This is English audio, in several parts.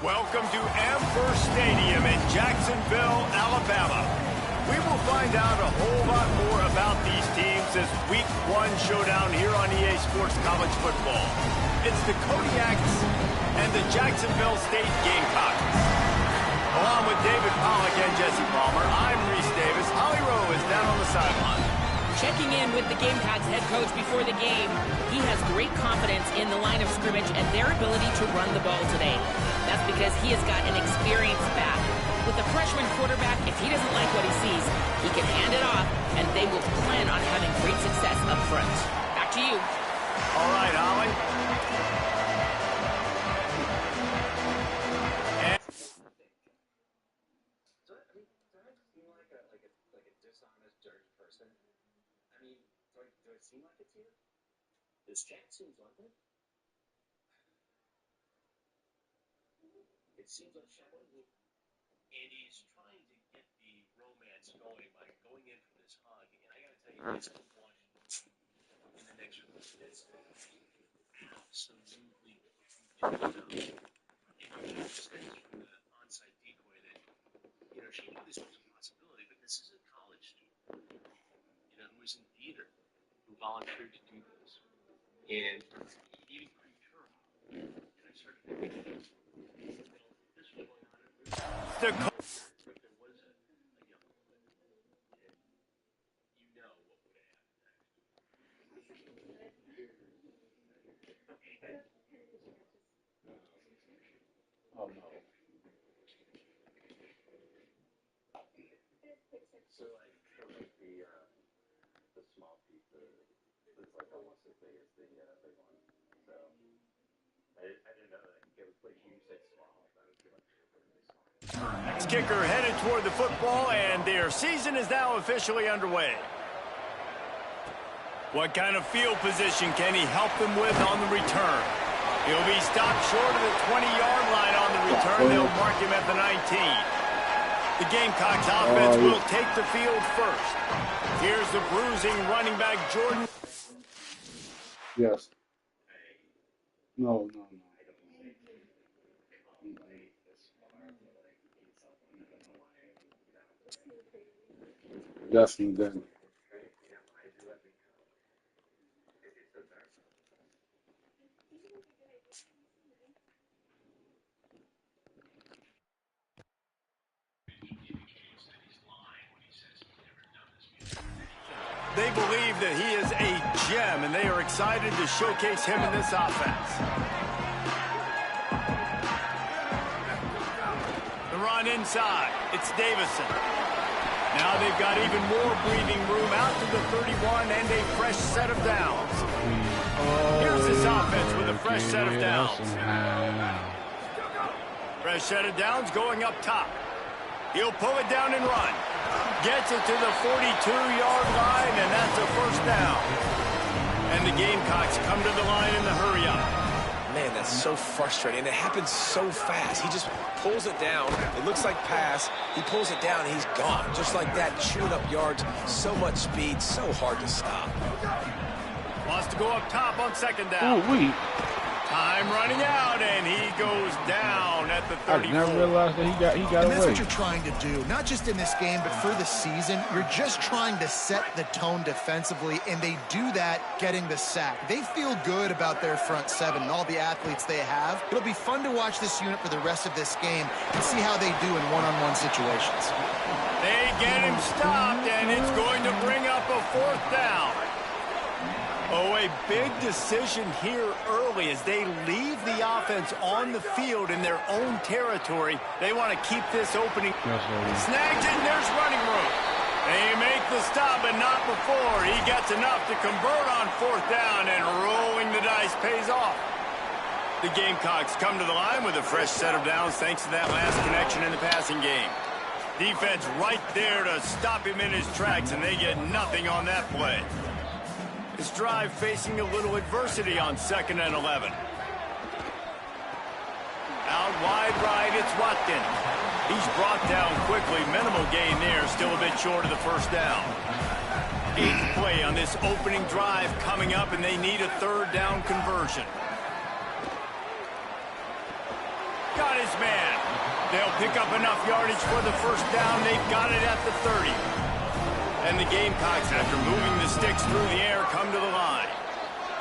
Welcome to Amherst Stadium in Jacksonville, Alabama. We will find out a whole lot more about these teams as Week 1 showdown here on EA Sports College Football. It's the Kodiaks and the Jacksonville State Gamecocks. Along with David Pollack and Jesse Palmer, I'm Reese Davis. Holly Rowe is down on the sideline. Checking in with the Gamecocks head coach before the game, he has great confidence in the line of scrimmage and their ability to run the ball today. That's because he has got an experienced back. With a freshman quarterback, if he doesn't like what he sees, he can hand it off, and they will plan on having great success up front. Back to you. All right, Holly. Seem like it to you? Does Jack seem like it? It seems like Shepard. And he's trying to get the romance going by going in for this hug. And I gotta tell you, he's going to watch in the next room. It's absolutely and you understand from the on-site decoy that, she knew this was a possibility, but this is a college student, who was in theater, who volunteered to do this. And even pre-term, and I started thinking, this was going on at if there was a young woman, and what would have happened next. Oh, no. So I feel like the small pizza is like almost as big as the big one. So I didn't know that. It was like you said small. I thought it was really small. Next kicker headed toward the football, and their season is now officially underway. What kind of field position can he help them with on the return? He'll be stopped short of the 20-yard line on the return. They'll mark him at the 19. The Gamecocks offense will take the field first. Here's the bruising running back, Jordan. Yes. No. Definitely didn't. They believe that he is a gem, and they are excited to showcase him in this offense. The run inside. It's Davison. Now they've got even more breathing room out to the 31 and a fresh set of downs. Here's this offense with a fresh set of downs. Fresh set of downs going up top. He'll pull it down and run. Gets it to the 42-yard line, and that's a first down. And the Gamecocks come to the line in the hurry-up. Man, that's so frustrating. It happens so fast. He just pulls it down. It looks like pass. He pulls it down, and he's gone. Just like that, chewing up yards. So much speed, so hard to stop. Wants to go up top on second down. Time running out, and he goes down at the 34. I never realized that he got and away. That's what you're trying to do, not just in this game, but for the season. You're just trying to set the tone defensively, and they do that getting the sack. They feel good about their front seven and all the athletes they have. It'll be fun to watch this unit for the rest of this game and see how they do in one-on-one situations. They get him stopped, and it's going to bring up a fourth down. Oh, a big decision here early as they leave the offense on the field in their own territory. They want to keep this opening. Snagged it, and there's running room. They make the stop, but not before. He gets enough to convert on fourth down, and rolling the dice pays off. The Gamecocks come to the line with a fresh set of downs thanks to that last connection in the passing game. Defense right there to stop him in his tracks, and they get nothing on that play. This drive facing a little adversity on 2nd and 11. Out wide right, it's Watkins. He's brought down quickly. Minimal gain there, still a bit short of the first down. 8th play on this opening drive coming up, and they need a third down conversion. Got got his man. They'll pick up enough yardage for the first down. They've got it at the 30. And the Gamecocks, after moving the sticks through the air, come to the line.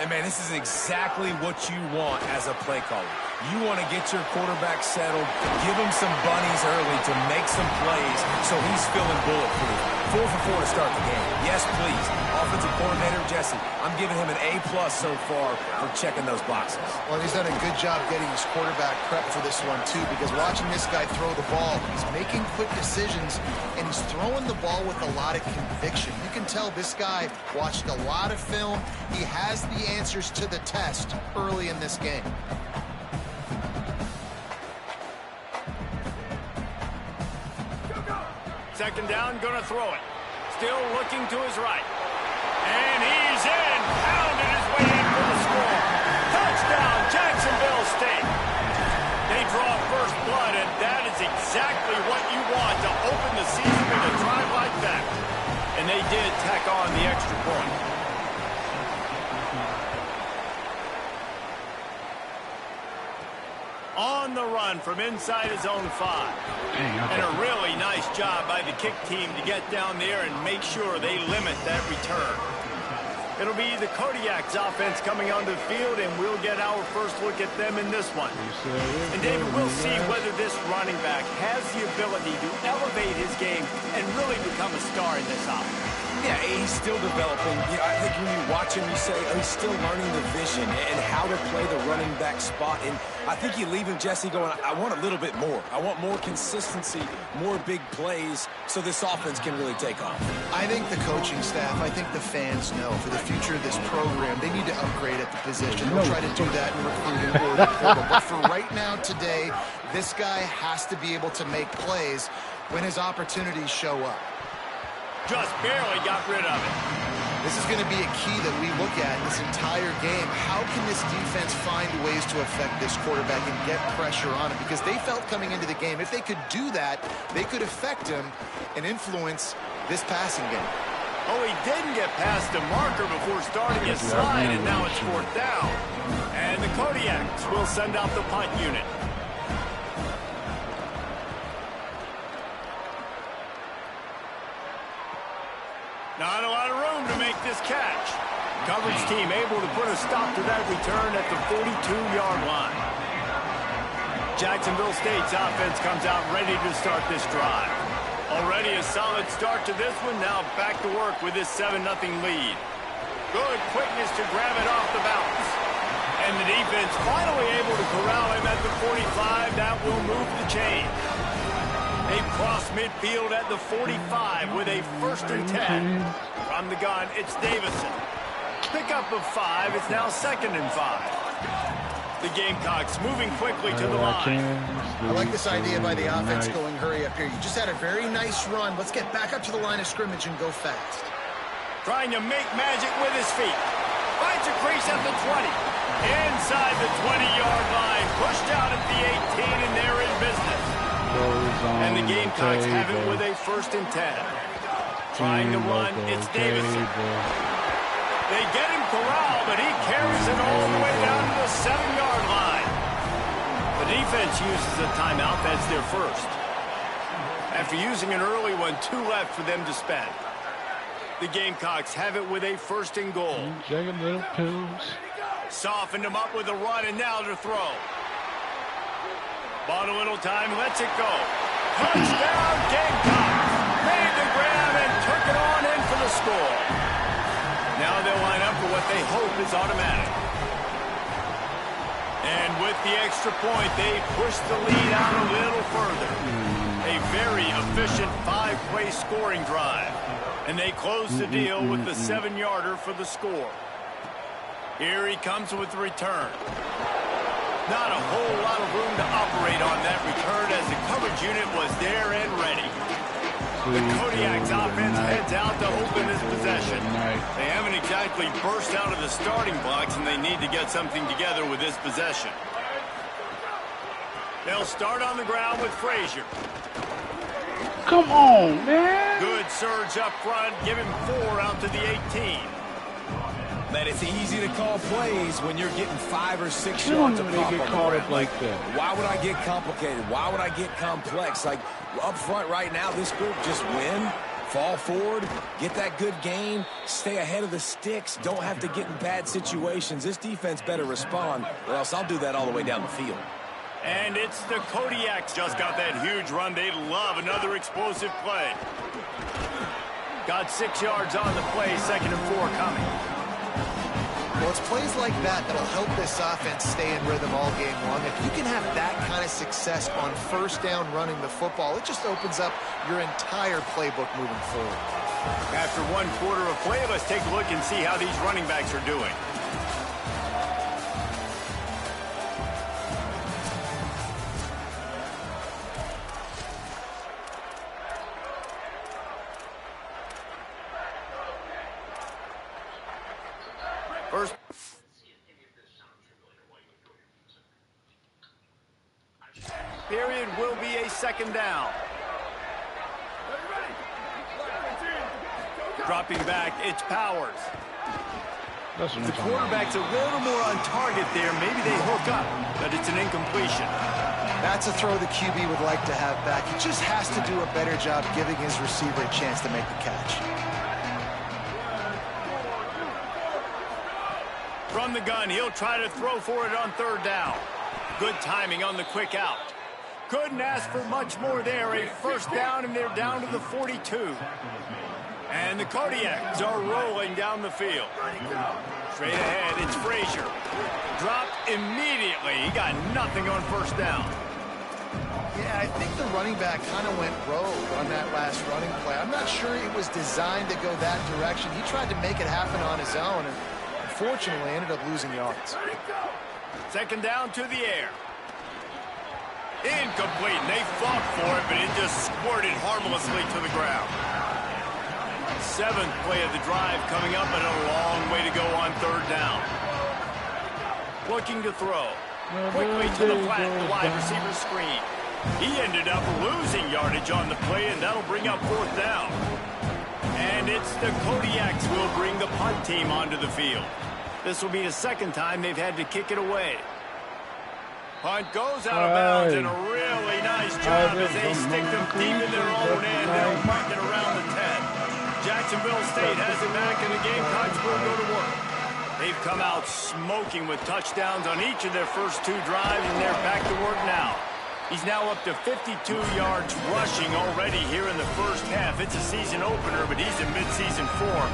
And, man, this is exactly what you want as a play caller. You want to get your quarterback settled, give him some bunnies early to make some plays so he's feeling bulletproof. 4 for 4 to start the game. Yes, please. Offensive coordinator Jesse, I'm giving him an A+ so far for checking those boxes. Well, he's done a good job getting his quarterback prepped for this one, too, because watching this guy throw the ball, he's making quick decisions, and he's throwing the ball with a lot of conviction. You can tell this guy watched a lot of film. He has the answers to the test early in this game. Second down, gonna throw it. Still looking to his right. And he's in. Pounded his way in for the score. Touchdown, Jacksonville State. They draw first blood, and that is exactly what you want to open the season with a drive like that. And they did tack on the extra point. On the run from inside his own 5. And a really nice job by the kick team to get down there and make sure they limit that return. It'll be the Kodiak's offense coming onto the field, and we'll get our first look at them in this one. And, David, we'll see whether this running back has the ability to elevate his game and really become a star in this offense. Yeah, he's still developing. I think when you watch him, you say, oh, he's still learning the vision and how to play the running back spot. And I think you leave him, Jesse, going, I want a little bit more. I want more consistency, more big plays, so this offense can really take off. I think the coaching staff, I think the fans know for the future of this program, they need to upgrade at the position. They'll try to do that in recruiting or the portal. But for right now, today, this guy has to be able to make plays when his opportunities show up. Just barely got rid of it. This is going to be a key that we look at this entire game. How can this defense find ways to affect this quarterback and get pressure on him? Because they felt coming into the game, if they could do that, they could affect him and influence this passing game. Oh, he didn't get past the marker before starting his slide, and now it's 4th down. And the Kodiaks will send out the punt unit. Not a lot of room to make this catch. Coverage team able to put a stop to that return at the 42-yard line. Jacksonville State's offense comes out ready to start this drive. Already a solid start to this one. Now back to work with this 7-0 lead. Good quickness to grab it off the bounce. And the defense finally able to corral him at the 45. That will move the chain. They cross midfield at the 45 with a 1st and 10. From the gun, it's Davison. Pickup of 5. It's now 2nd and 5. The Gamecocks moving quickly to the line. I like this idea by the offense going hurry up here. You just had a very nice run. Let's get back up to the line of scrimmage and go fast. Trying to make magic with his feet. Finds a crease at the 20. Inside the 20-yard line. Pushed out at the 18, and they're in business. And the Gamecocks have it with a 1st and 10. Trying to run, it's Davison. They get him corralled, but he carries it all the way down to the 7-yard line. The defense uses a timeout. That's their first. After using an early one, 2 left for them to spend. The Gamecocks have it with a 1st and goal. Softened him up with a run, and now to throw. Bought a little time, lets it go. Touchdown, Gamecocks! Made the grab and took it on in for the score. Now they'll line up for what they hope is automatic. And with the extra point, they push the lead out a little further. A very efficient 5-play scoring drive. And they close the deal with the 7-yarder for the score. Here he comes with the return. Not a whole lot of room to operate on that return as the coverage unit was there and ready. The Kodiak's offense heads out to open this possession. They haven't exactly burst out of the starting blocks, and they need to get something together with this possession. They'll start on the ground with Frazier. Come on, man. Good surge up front. Give him 4 out to the 18. Man, it's easy to call plays when you're getting 5 or 6 You yards don't of need pop to on get the caught ground. up like that. Why would I get complicated? Why would I get complex? Like, up front right now, this group just win, fall forward, get that good gain, stay ahead of the sticks, don't have to get in bad situations. This defense better respond, or else I'll do that all the way down the field. And it's the Kodiaks. Just got that huge run. They love another explosive play. Got 6 yards on the play, 2nd and 4 coming. Well, it's plays like that that'll help this offense stay in rhythm all game long. If you can have that kind of success on first down running the football, it just opens up your entire playbook moving forward. After 1 quarter of play, let's take a look and see how these running backs are doing. First period will be a 2nd down. Dropping back, it's Powers. That's what The I'm talking about. quarterback's a little more on target there. Maybe they hook up, but it's an incompletion. That's a throw the QB would like to have back. He just has to do a better job giving his receiver a chance to make the catch. From the gun, he'll try to throw for it on 3rd down. Good timing on the quick out. Couldn't ask for much more there. A 1st down, and they're down to the 42. And the Kodiaks are rolling down the field. Straight ahead, it's Frazier. Dropped immediately. He got nothing on 1st down. Yeah, I think the running back kind of went rogue on that last running play. I'm not sure it was designed to go that direction. He tried to make it happen on his own, and unfortunately ended up losing yards. 2nd down to the air. Incomplete. And they fought for it, but it just squirted harmlessly to the ground. 7th play of the drive coming up, and a long way to go on 3rd down. Looking to throw. Quickly to the flat, the wide receiver screen. He ended up losing yardage on the play, and that'll bring up 4th down. And it's the Kodiaks will bring the punt team onto the field. This will be the 2nd time they've had to kick it away. Punt goes out of bounds, and a really nice job as they stick them deep in their own end. They'll mark it around the 10. Jacksonville State has it back, and the Gamecocks will go to work. They've come out smoking with touchdowns on each of their first 2 drives, and they're back to work now. He's now up to 52 yards rushing already here in the first half. It's a season opener, but he's in midseason form.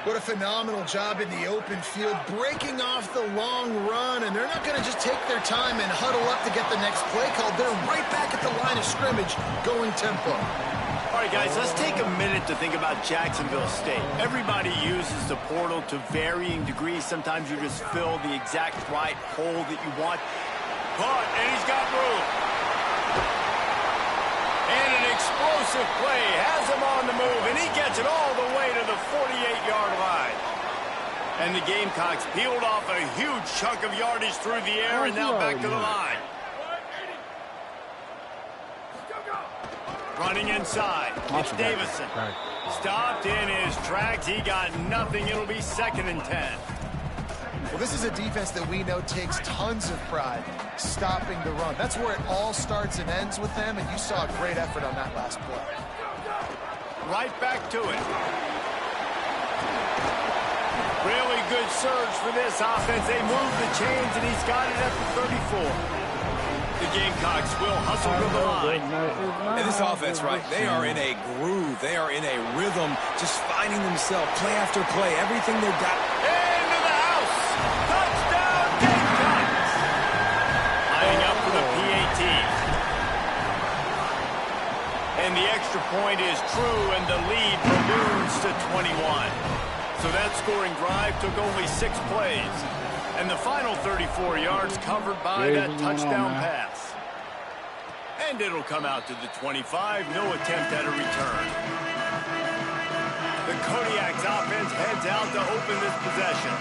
What a phenomenal job in the open field, breaking off the long run, and they're not going to just take their time and huddle up to get the next play called. They're right back at the line of scrimmage, going tempo. All right, guys, let's take a minute to think about Jacksonville State. Everybody uses the portal to varying degrees. Sometimes you just fill the exact right hole that you want. Caught, and he's got room. And an explosive play has him on the move, and he gets it all the way to the 48-yard line. And the Gamecocks peeled off a huge chunk of yardage through the air, and now back to the line. Running inside, it's Davison. Stopped in his tracks. He got nothing. It'll be 2nd and 10. Well, this is a defense that we know takes tons of pride stopping the run. That's where it all starts and ends with them, and you saw a great effort on that last play. Right back to it. Really good surge for this offense. They move the chains, and he's got it at the 34. The Gamecocks will hustle to the line. And this offense, right, they are in a groove. They are in a rhythm, just finding themselves play after play. Everything they've got. Into the house. Touchdown, Gamecocks. Lining up for the PAT. And the extra point is true, and the lead balloons to 21. So that scoring drive took only 6 plays. And the final 34 yards covered by that touchdown pass. And it'll come out to the 25. No attempt at a return. The Kodiaks offense heads out to open this possession.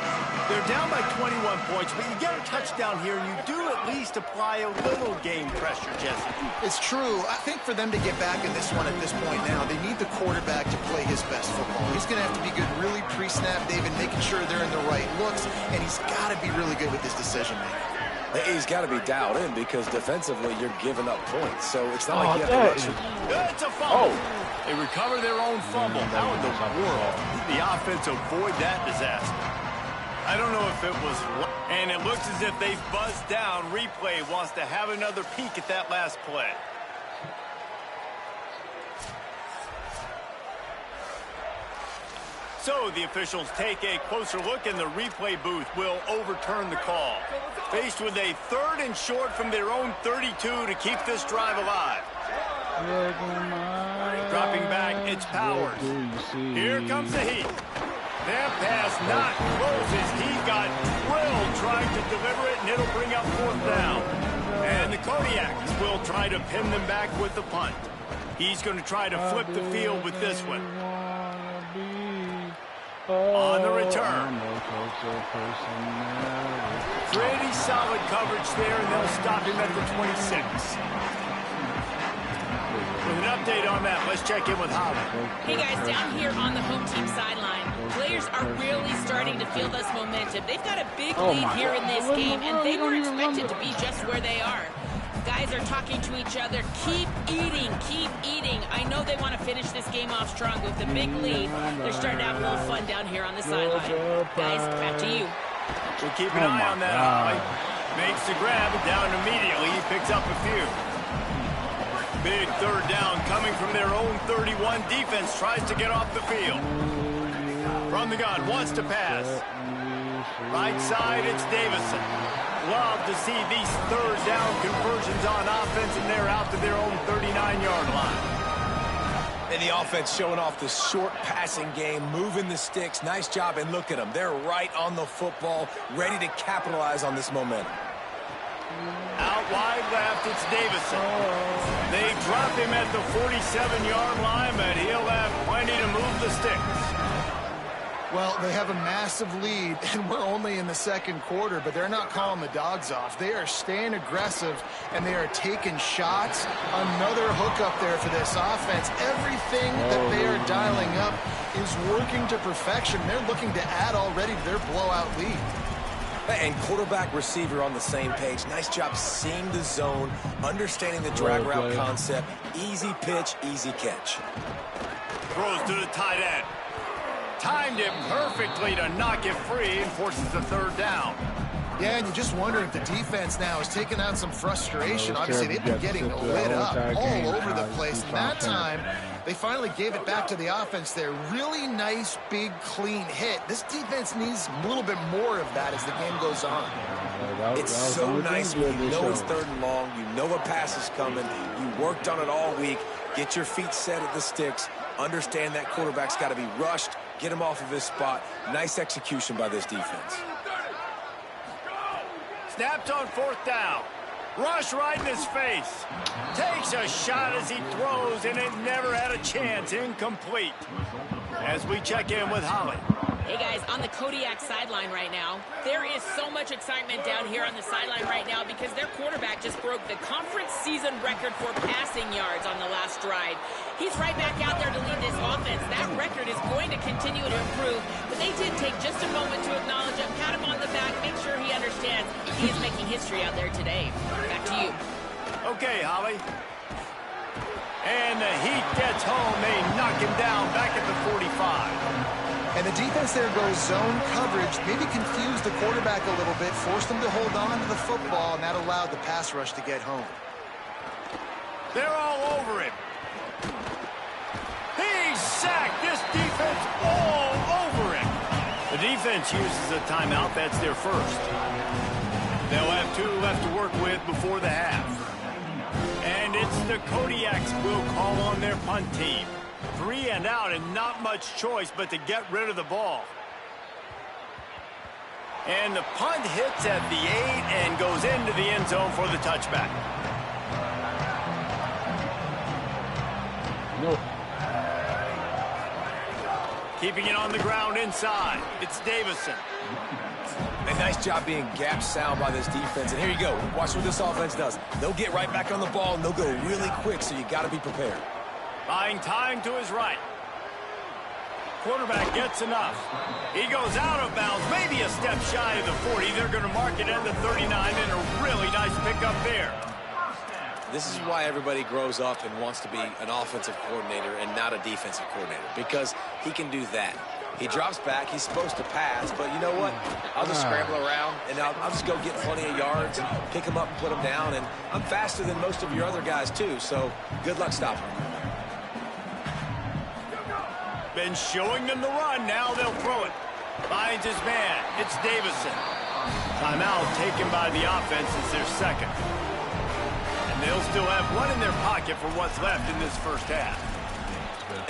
They're down by 21 points, but you get a touchdown here, and you do at least apply a little game pressure, Jesse. It's true. I think for them to get back in this one at this point now, they need the quarterback to play his best football. He's going to have to be good really pre-snap, David, making sure they're in the right looks, and he's got to be really good with his decision-making. He's got to be dialed in because defensively you're giving up points. So it's not like you have to rush. It's a fumble. They recover their own fumble. How in the world did the offense avoid that disaster? I don't know if it was, and it looks as if they've buzzed down. Replay wants to have another peek at that last play. So the officials take a closer look, and the replay booth will overturn the call. Faced with a 3rd and short from their own 32 to keep this drive alive. Dropping back, it's Powers. Here comes the heat. That pass not closes. He got drilled trying to deliver it, and it'll bring up 4th down. And the Kodiaks will try to pin them back with the punt. He's going to try to flip the field with this one. On the return. Pretty solid coverage there, and they'll stop him at the 26. With an update on that, let's check in with Holly. Hey guys, down here on the home team sideline, players are really starting to feel this momentum. They've got a big lead here in this game, and they weren't expected to be just where they are. Guys are talking to each other. Keep eating, keep eating. I know they want to finish this game off strong with a big lead. They're starting to have a little fun down here on the sideline. Guys, back to you. We'll keep an eye on that, Holly. Makes the grab, down immediately. He picks up a few. Big 3rd down coming from their own 31. Defense tries to get off the field. From the gun, wants to pass. Right side, it's Davison. Love to see these 3rd down conversions on offense, and they're out to their own 39-yard line. And the offense showing off the short passing game, moving the sticks. Nice job, and look at them. They're right on the football, ready to capitalize on this momentum. Out wide left, it's Davison. They drop him at the 47-yard line, but he'll have plenty to move the sticks. Well, they have a massive lead, and we're only in the 2nd quarter, but they're not calling the dogs off. They are staying aggressive, and they are taking shots. Another hook up there for this offense. Everything that they are dialing up is working to perfection. They're looking to add already to their blowout lead. And quarterback receiver on the same page. Nice job seeing the zone, understanding the drag route concept. Easy pitch, easy catch. Throws to the tight end. Timed it perfectly to knock it free and forces the 3rd down. Yeah, and you just wonder if the defense now is taking out some frustration. Obviously, they've been getting lit up all over the place. And that time, they finally gave it back to the offense there. Really nice, big, clean hit. This defense needs a little bit more of that as the game goes on. It's so nice when you know it's 3rd and long. You know a pass is coming. You worked on it all week. Get your feet set at the sticks. Understand that quarterback's got to be rushed. Get him off of his spot. Nice execution by this defense. Snapped on 4th down. Rush right in his face. Takes a shot as he throws, and it never had a chance. Incomplete. As we check in with Holly. Hey guys, on the Kodiak sideline right now, there is so much excitement down here on the sideline right now because their quarterback just broke the conference season record for passing yards on the last drive. He's right back out there to lead this offense. That record is going to continue to improve, but they did take just a moment to acknowledge him, pat him on the back, make sure he understands he is making history out there today. Back to you. Okay, Holly. And the Heat gets home. They knock him down back at the 45. And the defense there goes zone coverage, maybe confused the quarterback a little bit, forced him to hold on to the football, and that allowed the pass rush to get home. They're all over him. He's sacked. This defense all over him. The defense uses a timeout. That's their first. They'll have 2 left to work with before the half. And it's the Kodiaks will call on their punt team. 3 and out, and not much choice but to get rid of the ball. And the punt hits at the 8 and goes into the end zone for the touchback. Nope. Keeping it on the ground inside. It's Davison. Yeah, nice job being gap sound by this defense. And here you go. Watch what this offense does. They'll get right back on the ball, and they'll go really quick, so you got to be prepared. Buying time to his right. Quarterback gets enough. He goes out of bounds, maybe a step shy of the 40. They're going to mark it at the 39, and a really nice pickup there. This is why everybody grows up and wants to be an offensive coordinator and not a defensive coordinator, because he can do that. He drops back. He's supposed to pass, but you know what? I'll just scramble around, and I'll just go get plenty of yards and pick him up and put him down, and I'm faster than most of your other guys, too, so good luck stopping him. Been showing them the run. Now they'll throw it. Finds his man. It's Davison. Timeout taken by the offense as their second. And they'll still have one in their pocket for what's left in this first half.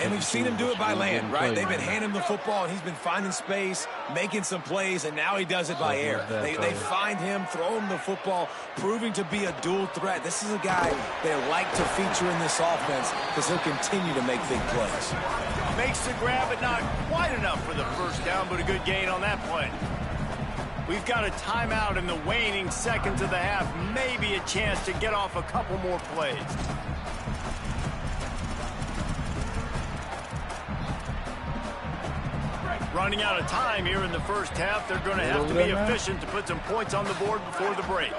And we've seen him do it by land, right? They've been handing him the football, and he's been finding space, making some plays, and now he does it by air. They find him, throw him the football, proving to be a dual threat. This is a guy they like to feature in this offense because he'll continue to make big plays. Makes the grab, but not quite enough for the first down, but a good gain on that play. We've got a timeout in the waning seconds of the half. Maybe a chance to get off a couple more plays. Running out of time here in the first half. They're going to have to be efficient to put some points on the board before the break.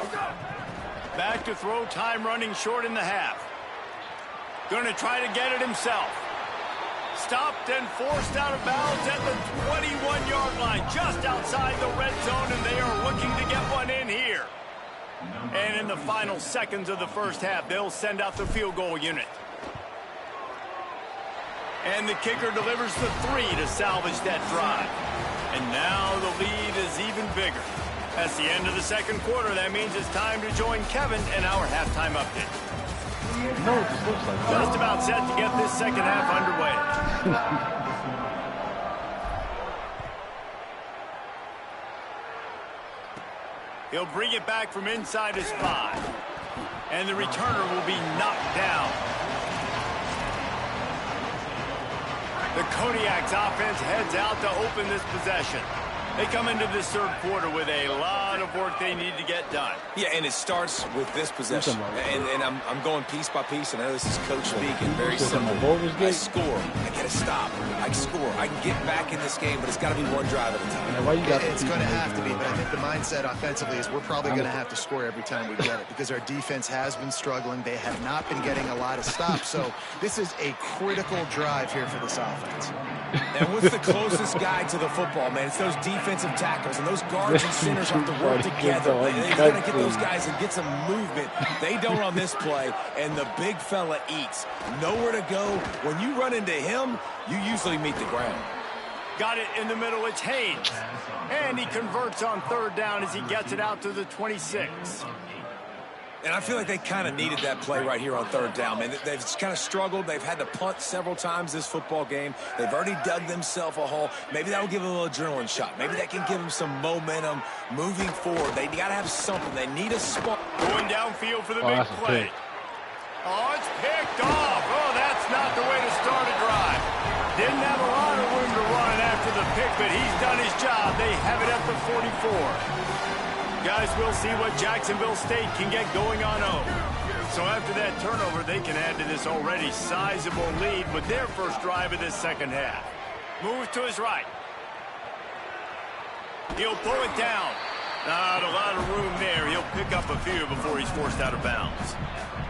Back to throw, time running short in the half. Going to try to get it himself. Stopped and forced out of bounds at the 21-yard line, just outside the red zone, and they are looking to get one in here. And in the final seconds of the first half, they'll send out the field goal unit. And the kicker delivers the 3 to salvage that drive. And now the lead is even bigger. That's the end of the second quarter. That means it's time to join Kevin and our halftime update. Just about set to get this second half underway. He'll bring it back from inside his 5. And the returner will be knocked down. The Kodiak's offense heads out to open this possession. They come into this third quarter with a lot of work they need to get done. Yeah, and it starts with this possession. And I'm going piece by piece, and I know this is coach speaking, very simple. I score. I get a stop. I score. I can get back in this game, but it's got to be one drive at a time. It's going to have to be, but I think the mindset offensively is we're probably going to have to score every time we get it because our defense has been struggling. They have not been getting a lot of stops, so this is a critical drive here for this offense. And what's the closest guy to the football, man? It's those defensive tackles, and those guards and centers have to work together. They've got to get those guys and get some movement. They don't on this play, and the big fella eats. Nowhere to go. When you run into him, you usually meet the ground. Got it in the middle. It's Haynes. And he converts on third down as he gets it out to the 26. And I feel like they kind of needed that play right here on third down, man. They've kind of struggled. They've had to punt several times this football game. They've already dug themselves a hole. Maybe that will give them a little adrenaline shot. Maybe that can give them some momentum moving forward. They got to have something. They need a spark. Going downfield for the big play. Oh, it's picked off. Oh, that's not the way to start a drive. Didn't have a lot of room to run after the pick, but he's done his job. They have it at the 44. Guys, we'll see what Jacksonville State can get going on home. So after that turnover, they can add to this already sizable lead with their first drive of this second half. Moves to his right. He'll pull it down. Not a lot of room there. He'll pick up a few before he's forced out of bounds.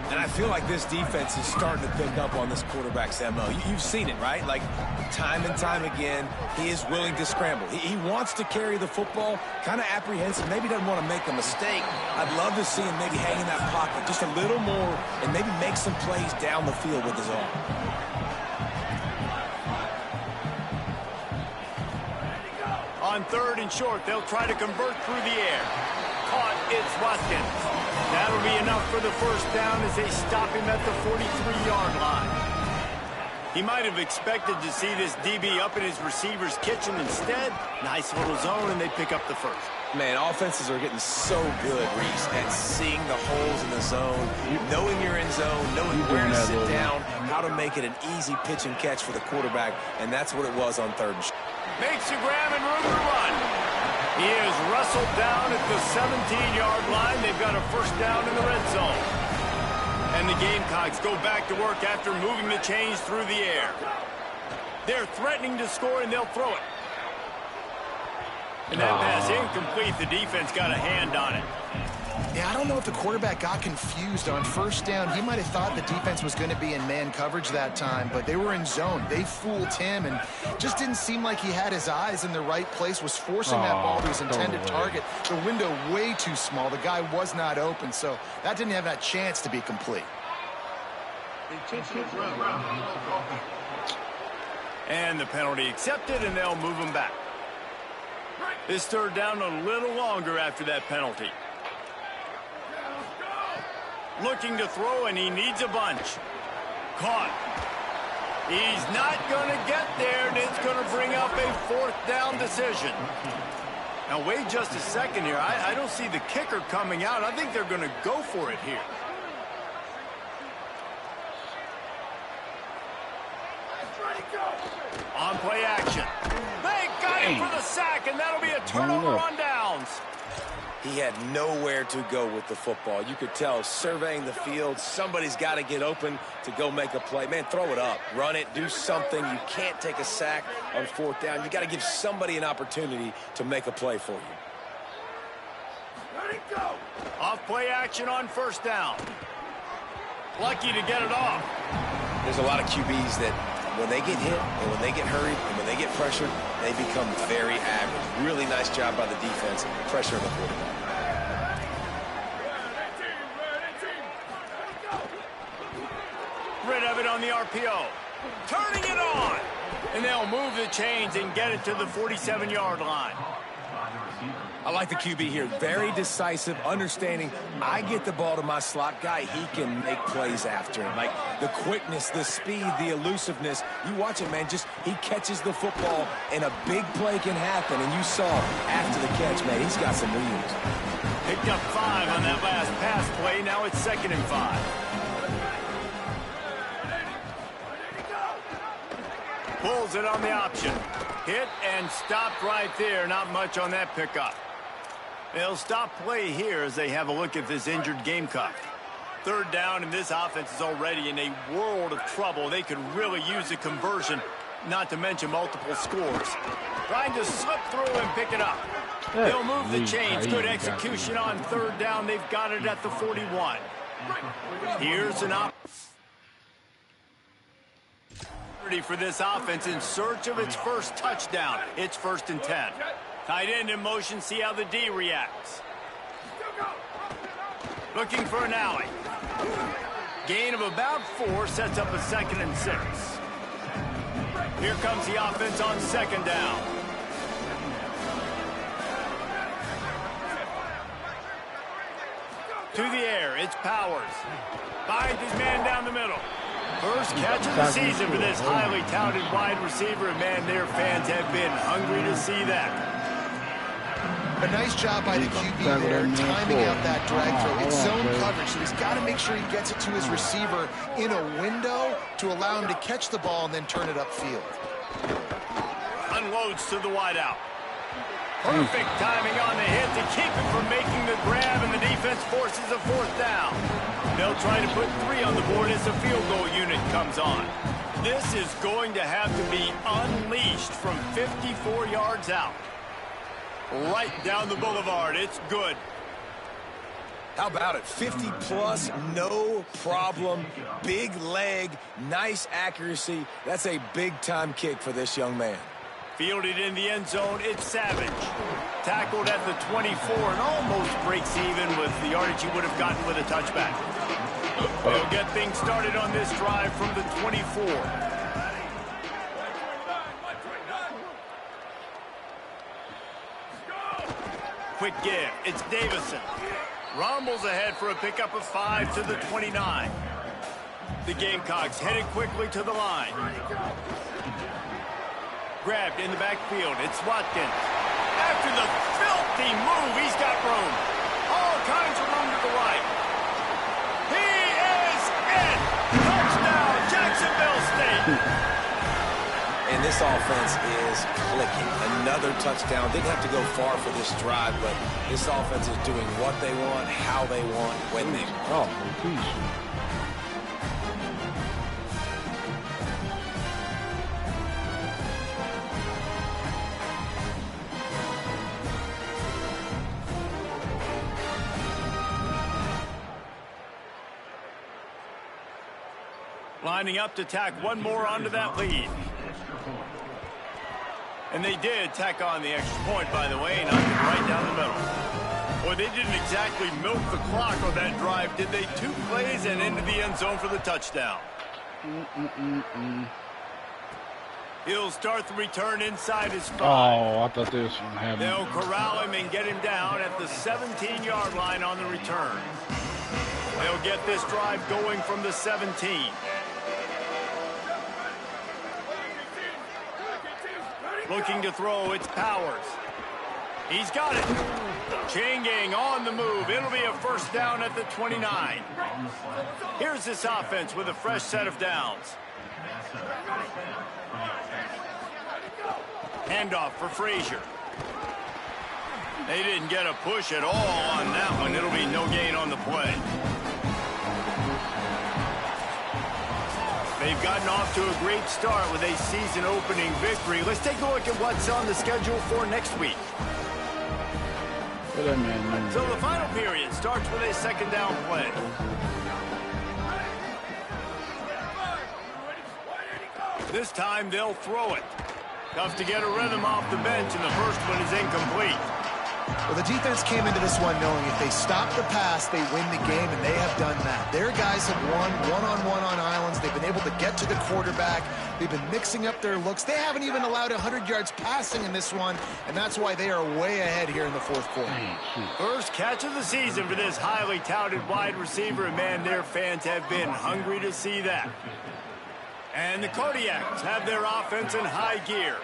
And I feel like this defense is starting to pick up on this quarterback's MO. You've seen it, right? Like, time and time again, he is willing to scramble. He wants to carry the football, kind of apprehensive, maybe doesn't want to make a mistake. I'd love to see him maybe hang in that pocket just a little more and maybe make some plays down the field with his arm. On third and short, they'll try to convert through the air. Caught, it's Watkins. That'll be enough for the first down as they stop him at the 43-yard line. He might have expected to see this DB up in his receiver's kitchen. Instead, nice little zone, and they pick up the first. Man, offenses are getting so good, Reese, at seeing the holes in the zone, knowing you're in zone, knowing where to sit down, how to make it an easy pitch and catch for the quarterback, and that's what it was on third and short. Makes the grab and room to run. He is wrestled down at the 17-yard line. They've got a first down in the red zone. And the Gamecocks go back to work after moving the chains through the air. They're threatening to score, and they'll throw it. And that pass incomplete. The defense got a hand on it. Yeah, I don't know if the quarterback got confused on first down. He might have thought the defense was going to be in man coverage that time, but they were in zone. They fooled him and just didn't seem like he had his eyes in the right place, was forcing that ball to his intended target. The window way too small. The guy was not open, so that didn't have that chance to be complete. And the penalty accepted, and they'll move him back. This third down a little longer after that penalty. Looking to throw, and he needs a bunch. Caught. He's not going to get there, and it's going to bring up a fourth down decision. Now, wait just a second here. I don't see the kicker coming out. I think they're going to go for it here. On play action. They got him for the sack, and that'll be a turnover on downs. He had nowhere to go with the football. You could tell, surveying the field, somebody's got to get open to go make a play. Man, throw it up. Run it. Do something. You can't take a sack on fourth down. You got to give somebody an opportunity to make a play for you. Let it go. Off play action on first down. Lucky to get it off. There's a lot of QBs that when they get hit and when they get hurried and when they get pressured, they become very average. Really nice job by the defense, pressuring the quarterback. Rid of it on the RPO. Turning it on. And they'll move the chains and get it to the 47-yard line. I like the QB here. Very decisive, understanding I get the ball to my slot guy, he can make plays after him. Like the quickness, the speed, the elusiveness. You watch it, man, just he catches the football and a big play can happen. And you saw after the catch, man, he's got some wheels. Picked up 5 on that last pass play. Now it's 2nd and 5. Pulls it on the option. Hit and stopped right there. Not much on that pickup. They'll stop play here as they have a look at this injured Gamecock. Third down, and this offense is already in a world of trouble. They could really use a conversion, not to mention multiple scores. Trying to slip through and pick it up. They'll move the chains. Good execution on third down. They've got it at the 41. Here's an opportunity for this offense in search of its first touchdown. It's 1st and 10. Tight end in motion, see how the D reacts. Looking for an alley. Gain of about 4 sets up a 2nd and 6. Here comes the offense on 2nd down. To the air, it's Powers. Finds his man down the middle. First catch of the season for this highly touted wide receiver, and man, their fans have been hungry to see that. A nice job by the QB there, timing out that drag throw. It's zone coverage, so he's got to make sure he gets it to his receiver in a window to allow him to catch the ball and then turn it upfield. Unloads to the wideout. Perfect timing on the hit to keep him from making the grab, and the defense forces a 4th down. They'll try to put 3 on the board as the field goal unit comes on. This is going to have to be unleashed from 54 yards out. Right down the boulevard. It's good. How about it? 50-plus, no problem. Big leg, nice accuracy. That's a big-time kick for this young man. Fielded in the end zone, it's Savage. Tackled at the 24 and almost breaks even with the yardage he would have gotten with a touchback. They'll get things started on this drive from the 24. Quick give. It's Davison. Rumbles ahead for a pickup of 5 to the 29. The Gamecocks headed quickly to the line. Grabbed in the backfield. It's Watkins. After the filthy move, he's got room. All kinds of room to the right. He is in. Touchdown, Jacksonville State. And this offense is clicking. Another touchdown. Didn't have to go far for this drive, but this offense is doing what they want, how they want, when they want. Oh, please. Lining up to tack one more onto that lead. And they did tack on the extra point, by the way, knocked it right down the middle. Boy, they didn't exactly milk the clock on that drive, did they? 2 plays and into the end zone for the touchdown. He'll start the return inside his 5. Oh, I thought this one happened. They'll corral him and get him down at the 17-yard line on the return. They'll get this drive going from the 17. Looking to throw, it's Powers. He's got it. Chain gang on the move. It'll be a first down at the 29. Here's this offense with a fresh set of downs. Handoff for Frazier. They didn't get a push at all on that one. It'll be no gain on the play. They've gotten off to a great start with a season-opening victory. Let's take a look at what's on the schedule for next week. So the final period starts with a second down play. This time they'll throw it. Tough to get a rhythm off the bench, and the first one is incomplete. Well, the defense came into this one knowing if they stop the pass, they win the game, and they have done that. Their guys have won one-on-one on islands. They've been able to get to the quarterback. They've been mixing up their looks. They haven't even allowed 100 yards passing in this one, and that's why they are way ahead here in the fourth quarter. First catch of the season for this highly touted wide receiver, and man, their fans have been hungry to see that. And the Kodiaks have their offense in high gear.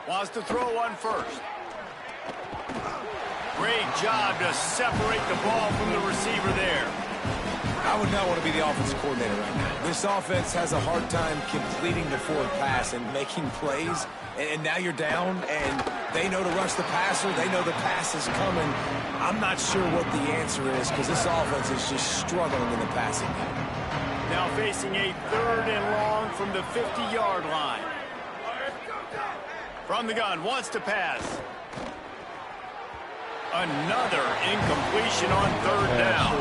Wants to throw one first. Great job to separate the ball from the receiver there. I would not want to be the offensive coordinator right now. This offense has a hard time completing the forward pass and making plays. And now you're down, and they know to rush the passer. They know the pass is coming. I'm not sure what the answer is because this offense is just struggling in the passing game. Now facing a 3rd and long from the 50-yard line. From the gun, wants to pass. Another incompletion on 3rd down.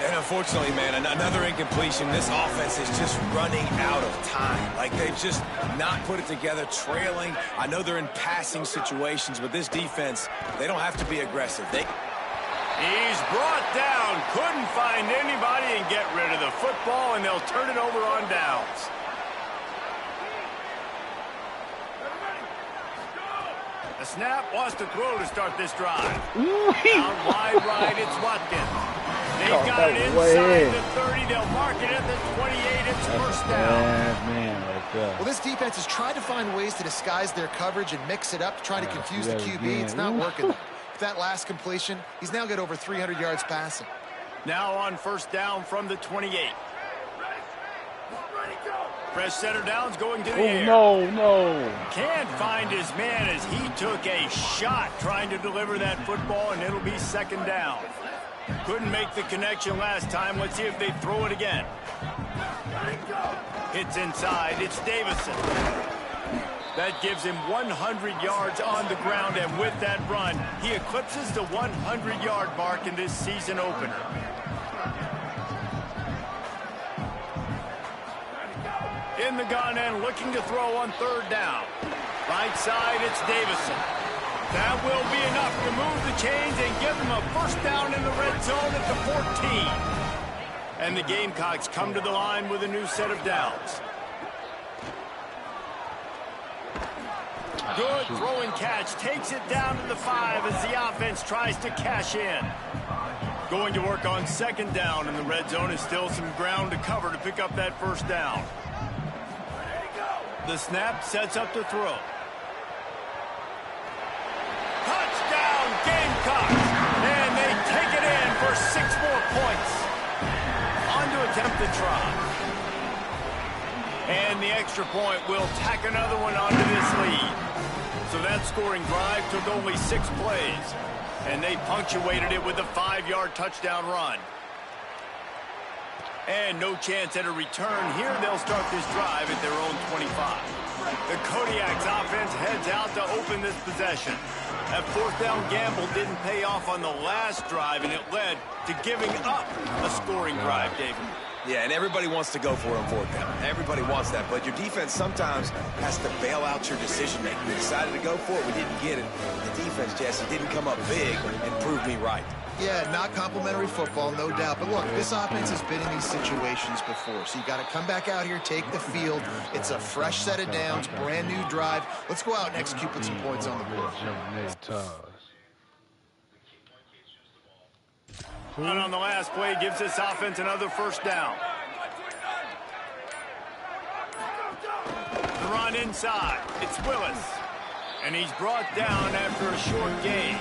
And unfortunately, man, another incompletion. This offense is just running out of time. Like, they've just not put it together, trailing. I know they're in passing situations, but this defense, they don't have to be aggressive. He's brought down, couldn't find anybody and get rid of the football, and they'll turn it over on downs. The snap wants to throw to start this drive. Out wide right, it's Watkins. They've got it inside the 30. They'll mark it at the 28. It's first down. Well, this defense has tried to find ways to disguise their coverage and mix it up to try to confuse the QB. It's not working. With that last completion, he's now got over 300 yards passing. Now on first down from the 28. Fresh center downs going to the air. No. Can't find his man as he took a shot trying to deliver that football, and it'll be second down. Couldn't make the connection last time. Let's see if they throw it again. Hits inside. It's Davison. That gives him 100 yards on the ground, and with that run, he eclipses the 100-yard mark in this season opener. In the gun and looking to throw on 3rd down. Right side, it's Davison. That will be enough to move the chains and give them a first down in the red zone at the 14. And the Gamecocks come to the line with a new set of downs. Good throw and catch. Takes it down to the 5 as the offense tries to cash in. Going to work on second down in the red zone is still some ground to cover to pick up that first down. The snap sets up to throw. Touchdown, Gamecocks! And they take it in for 6 more points. On to attempt the try. And the extra point will tack another one onto this lead. So that scoring drive took only 6 plays. And they punctuated it with a 5-yard touchdown run. And no chance at a return here. They'll start this drive at their own 25. The Kodiak's offense heads out to open this possession. That 4th down gamble didn't pay off on the last drive, and it led to giving up a scoring drive, David. Yeah, and everybody wants to go for it on 4th down. Everybody wants that, but your defense sometimes has to bail out your decision-making. We decided to go for it. We didn't get it. The defense, Jesse, didn't come up big and prove me right. Yeah, not complimentary football, no doubt. But look, this offense has been in these situations before. So you got to come back out here, take the field. It's a fresh set of downs, brand new drive. Let's go out and execute, put some points on the board. And on the last play, gives this offense another 1st down. The run inside. It's Willis. And he's brought down after a short gain.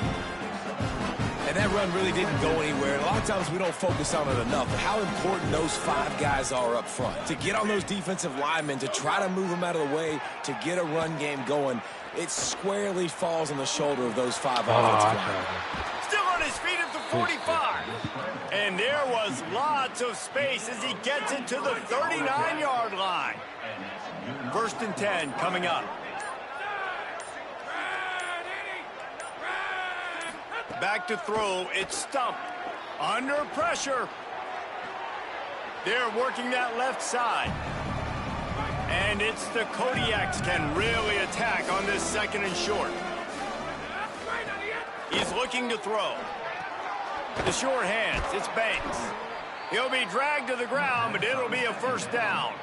And that run really didn't go anywhere. And a lot of times we don't focus on it enough. But how important those 5 guys are up front. To get on those defensive linemen, to try to move them out of the way, to get a run game going, it squarely falls on the shoulder of those 5 offensive linemen. Still on his feet at the 45. And there was lots of space as he gets it to the 39-yard line. 1st and 10 coming up. Back to throw. It's Stump. Under pressure. They're working that left side. And it's the Kodiaks can really attack on this 2nd and short. He's looking to throw. The short hands. It's Banks. He'll be dragged to the ground, but it'll be a 1st down.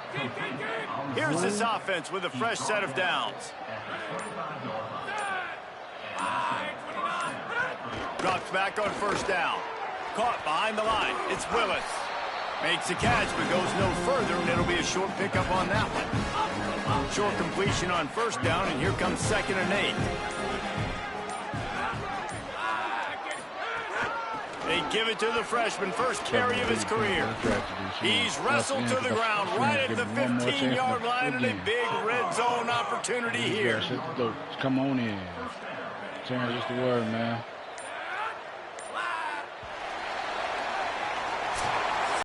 Here's this offense with a fresh set of downs. Drops back on 1st down. Caught behind the line. It's Willis. Makes a catch, but goes no further, and it'll be a short pickup on that one. Short completion on 1st down, and here comes 2nd and 8. They give it to the freshman, first carry of his career. He's wrestled to the ground right at the 15-yard line, and a big red zone opportunity here. Come on in. Terrence, just the word, man.